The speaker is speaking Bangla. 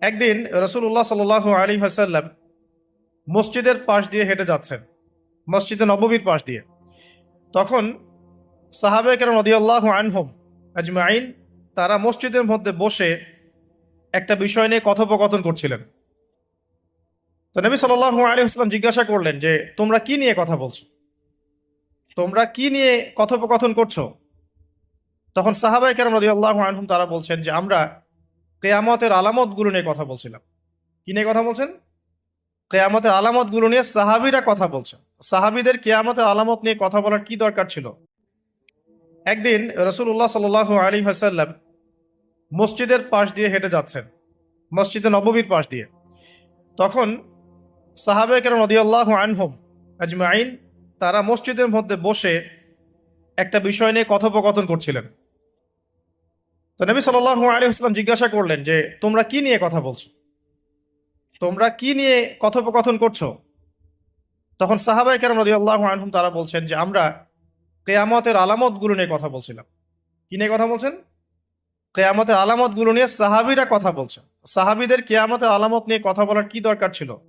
একদিন রাসূলুল্লাহ সাল্লাল্লাহু আলাইহি ওয়াসাল্লাম মসজিদের পাশ দিয়ে হেঁটে যাচ্ছেন, মসজিদে নববীর পাশ দিয়ে। তখন সাহাবায়ে কেরাম রাদিয়াল্লাহু আনহুম আজমাইন তারা মসজিদের মধ্যে বসে একটা বিষয় নিয়ে কথোপকথন করছিলেন। তো নবী সাল্লাল্লাহু আলাইহি ওয়াসাল্লাম জিজ্ঞাসা করলেন যে তোমরা কি নিয়ে কথা বলছো, তোমরা কি নিয়ে কথোপকথন করছো? তখন সাহাবায়ে কেরাম রাদিয়াল্লাহু আনহুম তারা বলছেন যে আমরা কিয়ামতের আলামতগুলো নিয়ে কথা বলছিলাম। কি নিয়ে কথা বলছেন? কেয়ামতের আলামতগুলো নিয়ে সাহাবীরা কথা বলছেন। সাহাবীদের কেয়ামতের আলামত নিয়ে কথা বলার কি দরকার ছিল? একদিন রাসূলুল্লাহ সাল্লাল্লাহু আলাইহি ওয়াসাল্লাম মসজিদের পাশ দিয়ে হেঁটে যাচ্ছেন, মসজিদে নববীর পাশ দিয়ে। তখন সাহাবায়ে কেরাম রাদিয়াল্লাহু আনহুম আজমাইন তারা মসজিদের মধ্যে বসে একটা বিষয় নিয়ে কথোপকথন করছিলেন। তো নবী সাল্লাল্লাহু আলাইহি ওয়াসাল্লাম জিজ্ঞাসা করলেন যে তোমরা কি নিয়ে কথা বলছো, তোমরা কি নিয়ে কথোপকথন করছো? তখন সাহাবায়ে কেরাম রাদিয়াল্লাহু আনহুম তারা বলছেন যে আমরা কেয়ামতের আলামতগুলো নিয়ে কথা বলছিলাম। কি নিয়ে কথা বলছেন? কেয়ামতের আলামতগুলো নিয়ে সাহাবীরা কথা বলছেন। সাহাবীদের কেয়ামতের আলামত নিয়ে কথা বলার কি দরকার ছিল?